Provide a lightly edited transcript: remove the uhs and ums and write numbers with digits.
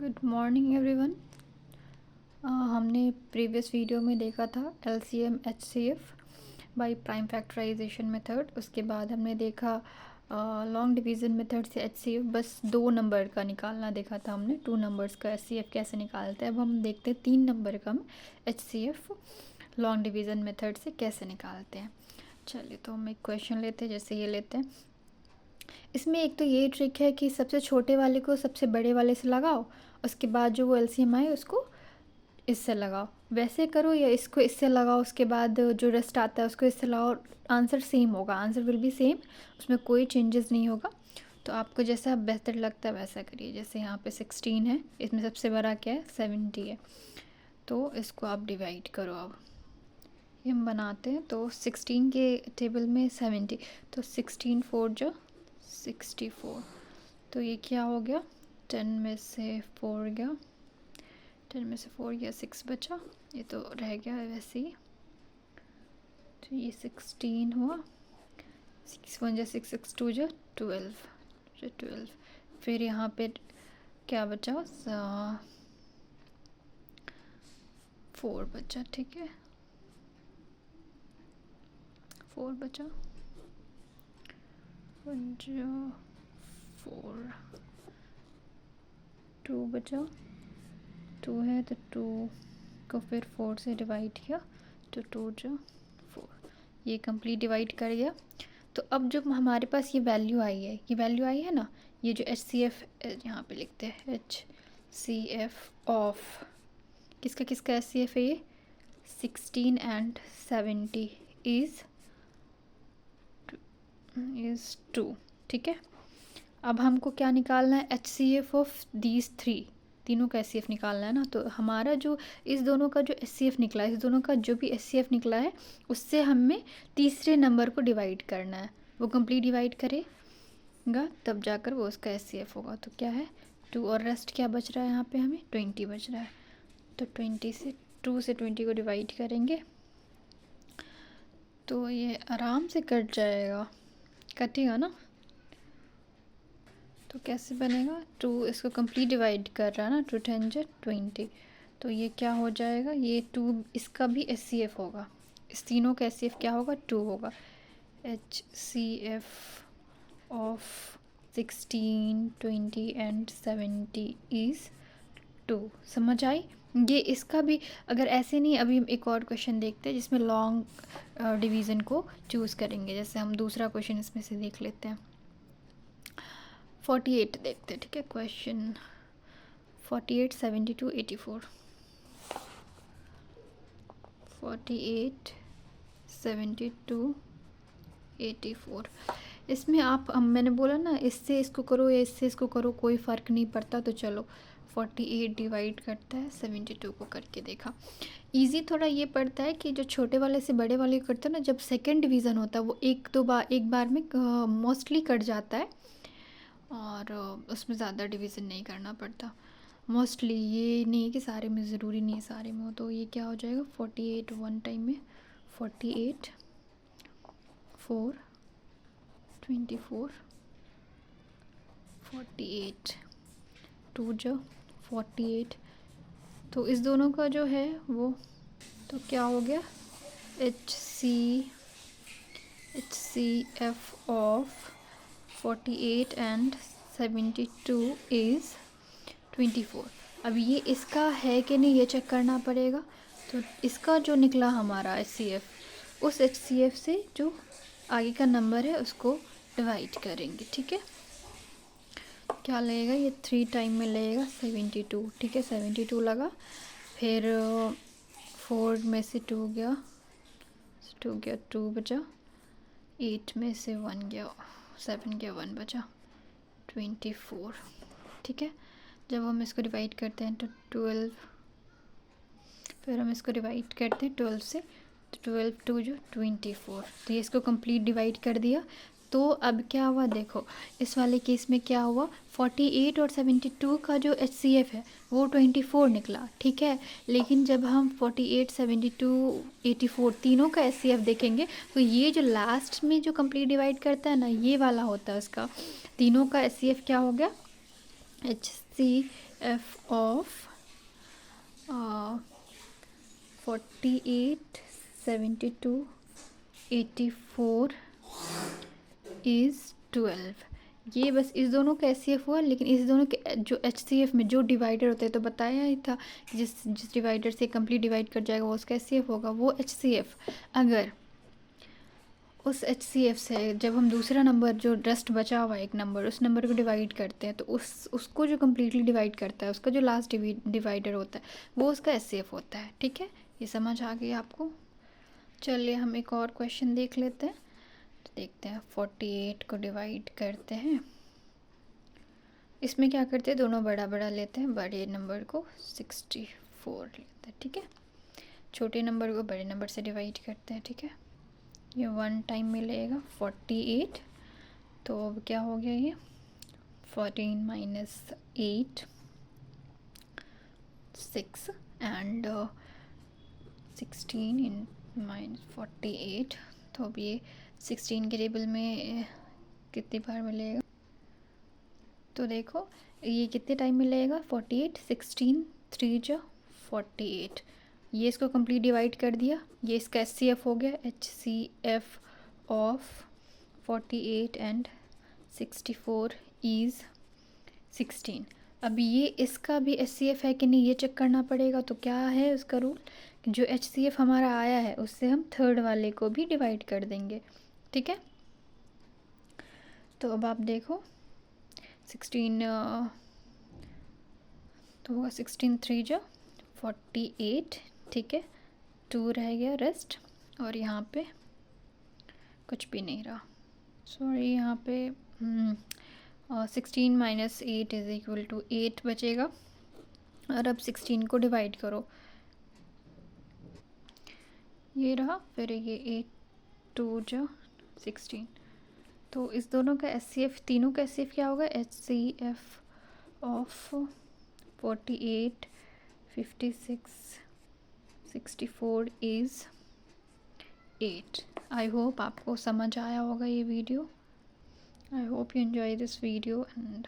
Good morning everyone. हमने previous video में देखा था LCM HCF by prime factorization method. उसके बाद हमने देखा लॉन्ग डिवीज़न मेथड से एचसीएफ, बस 2 नंबर का निकालना देखा था हमने। 2 नंबर्स का एचसीएफ कैसे निकालते हैं। अब हम देखते हैं 3 नंबर का हम एचसीएफ लॉन्ग डिवीज़न मेथड से कैसे निकालते हैं। चलिए तो हम एक क्वेश्चन लेते हैं, जैसे ये लेते हैं। इसमें एक तो ये ट्रिक है कि सबसे छोटे वाले को सबसे बड़े वाले से लगाओ, उसके बाद जो वो एलसीएम आए उसको इससे लगाओ। वैसे करो या इसको इससे लगाओ, उसके बाद जो रेस्ट आता है उसको इससे लगाओ, आंसर सेम होगा, आंसर विल बी सेम, उसमें कोई चेंजेस नहीं होगा। तो आपको जैसा बेहतर लगता है वैसा करिए। जैसे यहाँ पे 16 है, इसमें सबसे बड़ा क्या है 70 है, तो इसको आप डिवाइड करो। अब ये हम बनाते हैं तो 16 के टेबल में 70, तो 16 4 जो 64, तो ये क्या हो गया 10 में से 4 गया, 10 में से 4 गया 6 बचा, ये तो रह गया वैसे ही। तो ये 16 हुआ, 6 1 जा 6 6 2 जा 12, फिर यहाँ पे क्या बचा 4 बचा, ठीक है 4 बचा, 1 जा 4, 2 बचा, 2 है तो 2 को फिर 4 से डिवाइड किया तो 2 जा 4, ये कंप्लीट डिवाइड कर दिया। तो अब जब हमारे पास ये वैल्यू आई है, ये वैल्यू आई है ना, ये जो HCF यहाँ पे लिखते हैं HCF ऑफ किसका किसका HCF है, ये 16 एंड 70 इज़ 2, ठीक है। अब हमको क्या निकालना है, HCF ऑफ दीज 3, तीनों का HCF निकालना है ना। तो हमारा जो इस दोनों का जो HCF निकला है, इस दोनों का जो भी HCF निकला है उससे हमें तीसरे नंबर को डिवाइड करना है। वो कंप्लीट डिवाइड करेगा तब जाकर वो उसका HCF होगा। तो क्या है 2 और रेस्ट क्या बच रहा है, यहाँ पे हमें 20 बच रहा है। तो 20 से 2 से 20 को डिवाइड करेंगे तो ये आराम से कट जाएगा, कटेगा ना। तो कैसे बनेगा, 2 इसको कंप्लीट डिवाइड कर रहा है ना, 2 10 जा 20, तो ये क्या हो जाएगा, ये 2 इसका भी HCF होगा, इस तीनों का HCF क्या होगा 2 होगा। HCF of 16 20 and 70 is 2। समझ आई। ये इसका भी अगर ऐसे नहीं, अभी हम एक और क्वेश्चन देखते हैं जिसमें लॉन्ग डिवीज़न को चूज़ करेंगे। जैसे हम दूसरा क्वेश्चन इसमें से देख लेते हैं, 48 देखते हैं, ठीक है। क्वेश्चन 48 72 84, 48 72 84। इसमें आप मैंने बोला ना इससे इसको करो या इससे इसको करो कोई फ़र्क नहीं पड़ता। तो चलो 48 डिवाइड करता है 72 को करके देखा। इजी थोड़ा ये पड़ता है कि जो छोटे वाले से बड़े वाले करते हैं ना, जब सेकंड डिवीज़न होता है वो एक बार में मोस्टली कट जाता है और उसमें ज़्यादा डिवीज़न नहीं करना पड़ता मोस्टली। ये नहीं है कि सारे में, ज़रूरी नहीं है सारे में हो। तो ये क्या हो जाएगा 48 वन टाइम में 48 4 24 48 2 जो 48, तो इस दोनों का जो है वो तो क्या हो गया HCF ऑफ 48 एंड 72 इज़ 24। अब ये इसका है कि नहीं ये चेक करना पड़ेगा। तो इसका जो निकला हमारा HCF, उस HCF से जो आगे का नंबर है उसको डिवाइड करेंगे, ठीक है। क्या लगेगा, ये 3 टाइम में लगेगा 72, ठीक है 72 लगा, फिर 4 में से 2 गया 2 बचा, 8 में से 1 गया 7 गया 1 बचा 24, ठीक है। जब हम इसको डिवाइड करते हैं तो 12, फिर हम इसको डिवाइड करते हैं 12 से, तो 12 2 जो 24, तो ये इसको कंप्लीट डिवाइड कर दिया। तो अब क्या हुआ देखो, इस वाले केस में क्या हुआ 48 और 72 का जो HCF है वो 24 निकला, ठीक है। लेकिन जब हम 48 72 84 तीनों का HCF देखेंगे तो ये जो लास्ट में जो कंप्लीट डिवाइड करता है ना, ये वाला होता है उसका, तीनों का HCF क्या हो गया HCF एफ ऑफ 48, 72, 84 इज़ 12। ये बस इस दोनों का एच सी एफ हुआ, लेकिन इस दोनों के जो एच सी एफ में जो डिवाइडर होता है तो बताया ही था कि जिस डिवाइडर से कंप्लीट डिवाइड कर जाएगा वो उसका एच सी एफ होगा। वो एच सी एफ अगर उस एच सी एफ से जब हम दूसरा नंबर जो रेस्ट बचा हुआ है एक नंबर, उस नंबर को डिवाइड करते हैं तो उसको जो कम्प्लीटली डिवाइड करता है उसका जो लास्ट डिवाइडर होता है वो उसका एच सी एफ होता है। ठीक है, ये समझ आ गई आपको। चलिए हम एक और क्वेश्चन देख लेते हैं। तो देखते हैं 48 को डिवाइड करते हैं। इसमें क्या करते हैं, दोनों बड़ा बड़ा लेते हैं, बड़े नंबर को 64 लेते हैं। ठीक है, छोटे नंबर को बड़े नंबर से डिवाइड करते हैं। ठीक है, ये 1 टाइम मिलेगा 48। तो अब क्या हो गया, ये 14 माइनस 8 6 एंड 16 इन माइनस 48। तो अब ये 16 के टेबल में कितनी बार मिलेगा, तो देखो ये कितने टाइम मिलेगा 48, 16, 3 जा 48। ये इसको कंप्लीट डिवाइड कर दिया, ये इसका एच सी एफ हो गया, H C F of 48 and 64 is 16। अभी ये इसका भी एच सी एफ है कि नहीं ये चेक करना पड़ेगा। तो क्या है उसका रूल, जो एच सी एफ हमारा आया है उससे हम थर्ड वाले को भी डिवाइड कर देंगे। ठीक है, तो अब आप देखो 16 तो होगा 16 3 जा 48। ठीक है, 2 रह गया रेस्ट, और यहाँ पे कुछ भी नहीं रहा, सॉरी यहाँ पे 16 माइनस 8 इज़ इक्वल टू 8 बचेगा। और अब 16 को डिवाइड करो, ये रहा, फिर ये 8 2 जा 16। तो इस दोनों का एच सी एफ, तीनों का एच सी एफ क्या होगा, H C F of 48, 56, 64 is 8। I hope आपको समझ आया होगा ये वीडियो। I hope you enjoy this video and